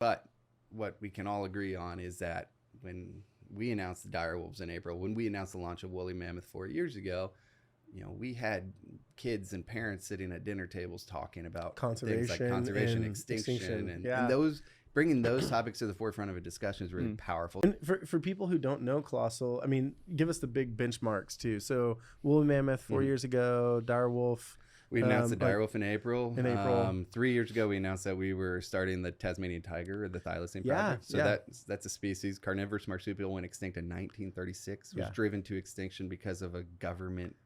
But what we can all agree on is that when we announced the dire wolves in April, when we announced the launch of woolly mammoth 4 years ago, we had kids and parents sitting at dinner tables talking about things like conservation, extinction, and those bringing those topics to the forefront of a discussion is really powerful. And for people who don't know colossal, I mean, give us the big benchmarks too. So woolly mammoth 4 years ago, dire wolf. We announced the dire wolf in April. 3 years ago, we announced that we were starting the Tasmanian tiger, or the thylacine project. So that's a species. Carnivorous marsupial went extinct in 1936. Was driven to extinction because of a government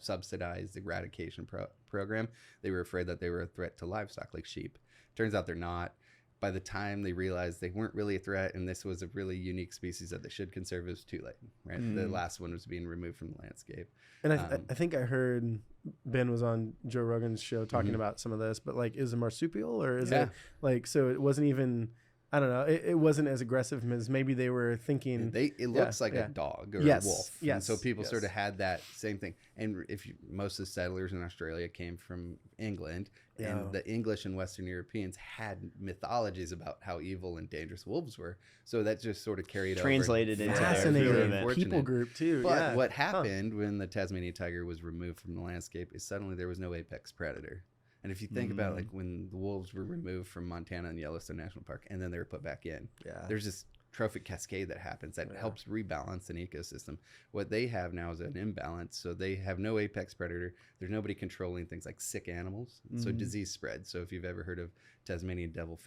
subsidized eradication program. They were afraid that they were a threat to livestock like sheep. Turns out they're not. By the time they realized they weren't really a threat and this was a really unique species that they should conserve, it was too late. Right, the last one was being removed from the landscape. And I think I heard Ben was on Joe Rogan's show talking about some of this, but like, is it marsupial or is it like, so it wasn't even, I don't know, it wasn't as aggressive as maybe they were thinking. It looks like a dog or a wolf. Yes. And so people sort of had that same thing. And most of the settlers in Australia came from England, and the English and Western Europeans had mythologies about how evil and dangerous wolves were. So that just sort of translated into their people group too. But what happened when the Tasmanian tiger was removed from the landscape is suddenly there was no apex predator. And if you think about like when the wolves were removed from Montana and Yellowstone National Park and then they were put back in, there's this trophic cascade that happens that helps rebalance an ecosystem. What they have now is an imbalance. So they have no apex predator. There's nobody controlling things like sick animals. So disease spreads. So if you've ever heard of Tasmanian devil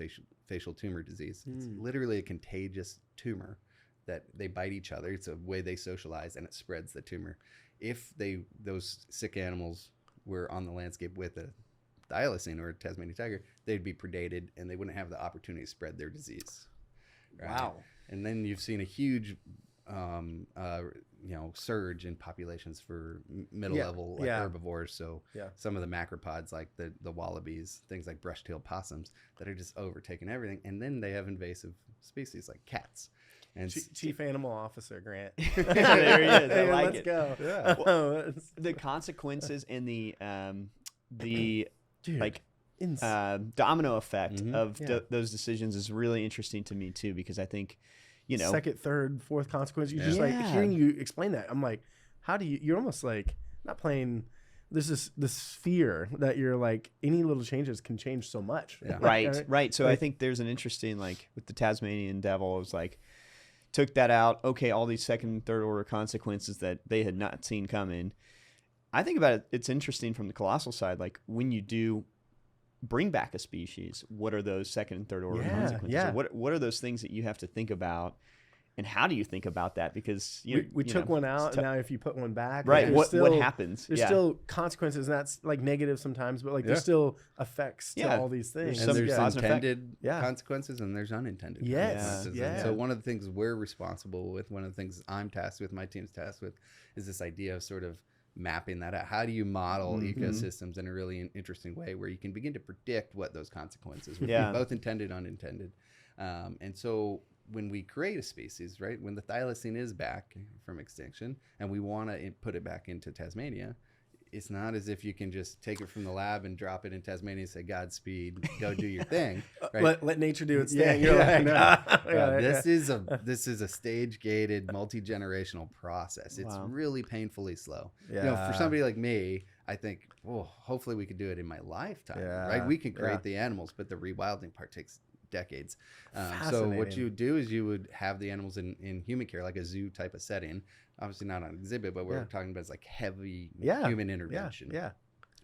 facial tumor disease, it's literally a contagious tumor that they bite each other. It's a way they socialize and it spreads the tumor. If those sick animals were on the landscape with a thylacine or a Tasmanian tiger, they'd be predated and they wouldn't have the opportunity to spread their disease. Right? Wow. And then you've seen a huge surge in populations for middle level herbivores. So some of the macropods like the wallabies, things like brush-tailed possums that are just overtaking everything. And then they have invasive species like cats. And Chief Animal Officer Grant. There he is. I like let's it. Go. Yeah. Well, the consequences and the domino effect of those decisions is really interesting to me too, because I think, second, third, fourth consequence. You just like hearing you explain that. I'm like, how do you're almost like not playing. This is this fear that you're like any little changes can change so much. Yeah. Right. So I think there's an interesting, like with the Tasmanian devil, it was like, took that out. Okay. All these second and third order consequences that they had not seen coming. I think about it. It's interesting from the colossal side. Like when you do bring back a species, what are those second and third order consequences? Yeah. What are those things that you have to think about, and how do you think about that? Because we took one out, and now if you put one back, right? What happens? There's still consequences, and that's like negative sometimes, but like there's still effects to all these things. And there's intended consequences, and there's unintended consequences. Yeah. And so one of the things we're responsible with, one of the things I'm tasked with, my team's tasked with, is this idea of sort of mapping that out. How do you model ecosystems in a really interesting way where you can begin to predict what those consequences would be, both intended and unintended. And so when we create a species, right, when the thylacine is back from extinction and we want to put it back into Tasmania, it's not as if you can just take it from the lab and drop it in Tasmania and say, Godspeed, go do your thing. Right? Let nature do its thing. You're like, this is a stage-gated, multi-generational process. It's really painfully slow. For somebody like me, I think, hopefully we could do it in my lifetime. Right? We can create the animals, but the rewilding part takes decades. So what you would do is you would have the animals in human care, like a zoo type of setting. Obviously not on exhibit, but we're talking about it's like heavy human intervention.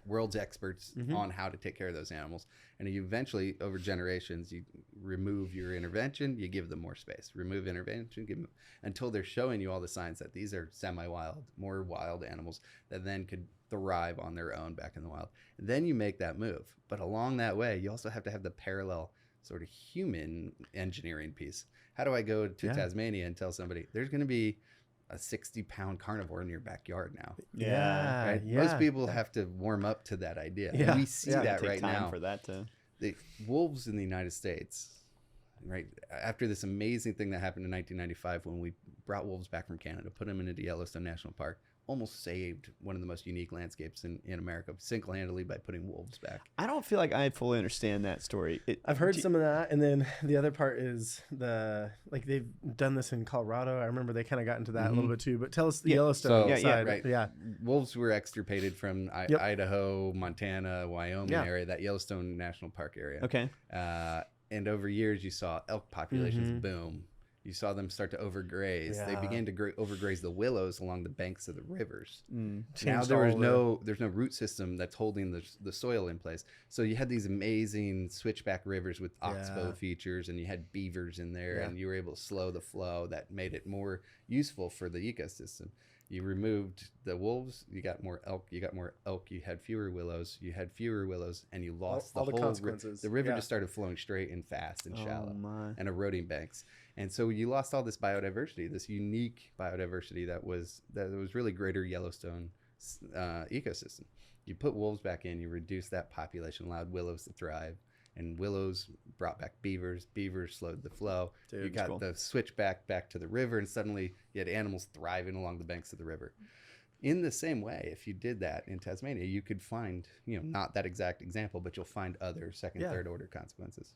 World's experts on how to take care of those animals. And you eventually, over generations, you remove your intervention, you give them more space. Remove intervention, give them, until they're showing you all the signs that these are semi-wild, more wild animals that then could thrive on their own back in the wild. And then you make that move. But along that way, you also have to have the parallel sort of human engineering piece. How do I go to Tasmania and tell somebody there's going to be a 60-pound carnivore in your backyard now? Right? Most people have to warm up to that idea. And we see that right now. For that to... The wolves in the United States, right, after this amazing thing that happened in 1995 when we brought wolves back from Canada, put them into Yellowstone National Park, almost saved one of the most unique landscapes in America single-handedly by putting wolves back. I don't feel like I fully understand that story. I've heard some of that, and then the other part is they've done this in Colorado. I remember they kind of got into that a little bit too. But tell us the Yellowstone side. Right. Yeah, wolves were extirpated from Idaho, Montana, Wyoming area, that Yellowstone National Park area. Okay. And over years, you saw elk populations boom. You saw them start to overgraze. Yeah. They began to overgraze the willows along the banks of the rivers. Now Changed there's no root system that's holding the soil in place. So you had these amazing switchback rivers with oxbow features, and you had beavers in there, and you were able to slow the flow. That made it more useful for the ecosystem. You removed the wolves, you got more elk, you had fewer willows, and you lost all the consequences. The river just started flowing straight and fast and shallow and eroding banks. And so you lost all this biodiversity, this unique biodiversity that was really greater Yellowstone ecosystem. You put wolves back in, you reduced that population, allowed willows to thrive. And willows brought back beavers. Beavers slowed the flow. Dude, you got the switch back to the river, and suddenly you had animals thriving along the banks of the river. In the same way, if you did that in Tasmania, you could find, not that exact example, but you'll find other second, third order consequences.